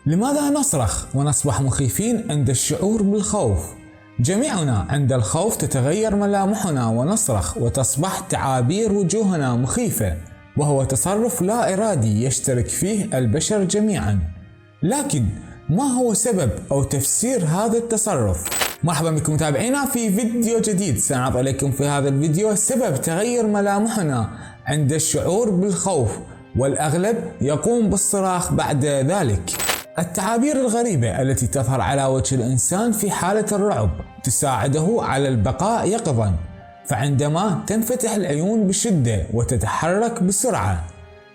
لماذا نصرخ ونصبح مخيفين عند الشعور بالخوف؟ جميعنا عند الخوف تتغير ملامحنا ونصرخ وتصبح تعابير وجوهنا مخيفة، وهو تصرف لا إرادي يشترك فيه البشر جميعا. لكن ما هو سبب أو تفسير هذا التصرف؟ مرحبا بكم متابعينا في فيديو جديد. سنعرض عليكم في هذا الفيديو سبب تغير ملامحنا عند الشعور بالخوف، والأغلب يقوم بالصراخ بعد ذلك. التعابير الغريبة التي تظهر على وجه الإنسان في حالة الرعب تساعده على البقاء يقظا، فعندما تنفتح العيون بشدة وتتحرك بسرعة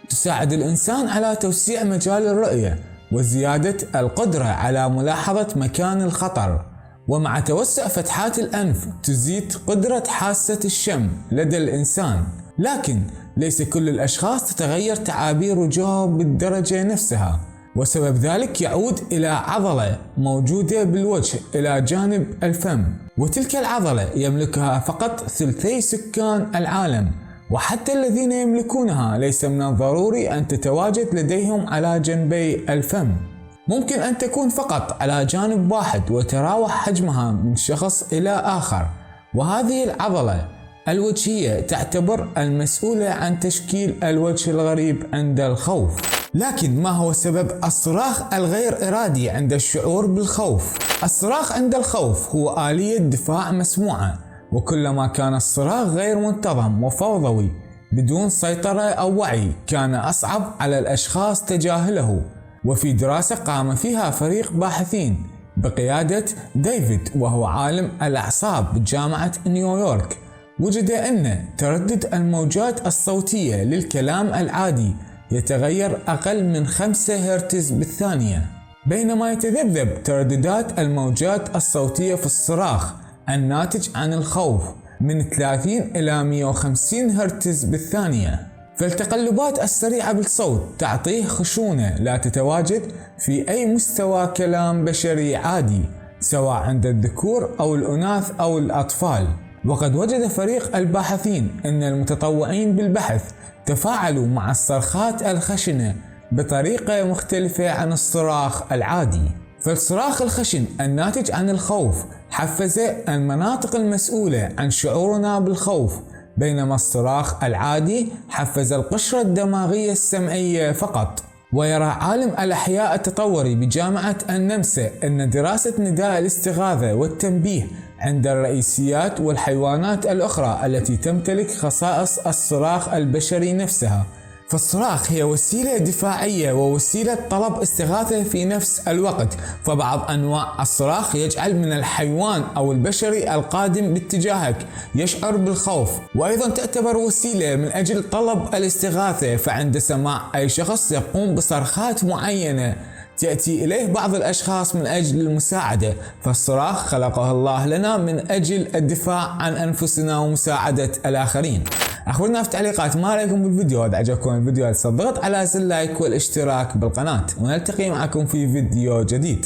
تساعد الإنسان على توسيع مجال الرؤية وزيادة القدرة على ملاحظة مكان الخطر. ومع توسع فتحات الأنف تزيد قدرة حاسة الشم لدى الإنسان. لكن ليس كل الأشخاص تتغير تعابير وجوههم بالدرجة نفسها، وسبب ذلك يعود إلى عضلة موجودة بالوجه إلى جانب الفم، وتلك العضلة يملكها فقط ثلثي سكان العالم، وحتى الذين يملكونها ليس من الضروري أن تتواجد لديهم على جنبي الفم. ممكن أن تكون فقط على جانب واحد وتراوح حجمها من شخص إلى آخر، وهذه العضلة الوجهية تعتبر المسؤولة عن تشكيل الوجه الغريب عند الخوف. لكن ما هو سبب الصراخ الغير إرادي عند الشعور بالخوف؟ الصراخ عند الخوف هو آلية دفاع مسموعة، وكلما كان الصراخ غير منتظم وفوضوي بدون سيطرة أو وعي كان أصعب على الأشخاص تجاهله. وفي دراسة قام فيها فريق باحثين بقيادة ديفيد وهو عالم الأعصاب بجامعة نيويورك، وجد أن تردد الموجات الصوتية للكلام العادي يتغير أقل من 5 هرتز بالثانية، بينما يتذبذب ترددات الموجات الصوتية في الصراخ الناتج عن الخوف من 30 إلى 150 هرتز بالثانية. فالتقلبات السريعة بالصوت تعطيه خشونة لا تتواجد في أي مستوى كلام بشري عادي، سواء عند الذكور أو الأناث أو الأطفال. وقد وجد فريق الباحثين أن المتطوعين بالبحث تفاعلوا مع الصرخات الخشنة بطريقة مختلفة عن الصراخ العادي. فالصراخ الخشن الناتج عن الخوف حفز المناطق المسؤولة عن شعورنا بالخوف، بينما الصراخ العادي حفز القشرة الدماغية السمعية فقط. ويرى عالم الأحياء التطوري بجامعة النمسا أن دراسة نداء الاستغاثة والتنبيه عند الرئيسيات والحيوانات الأخرى التي تمتلك خصائص الصراخ البشري نفسها. فالصراخ هي وسيلة دفاعية ووسيلة طلب استغاثة في نفس الوقت. فبعض أنواع الصراخ يجعل من الحيوان أو البشري القادم باتجاهك يشعر بالخوف، وأيضا تعتبر وسيلة من أجل طلب الاستغاثة. فعند سماع أي شخص يقوم بصرخات معينة تأتي إليه بعض الأشخاص من أجل المساعدة. فالصراخ خلقه الله لنا من أجل الدفاع عن أنفسنا ومساعدة الآخرين. أخبرنا في التعليقات ما رأيكم بالفيديو. إذا عجبكم الفيديو لا تنسوا الضغط على زر لايك والاشتراك بالقناة، ونلتقي معكم في فيديو جديد.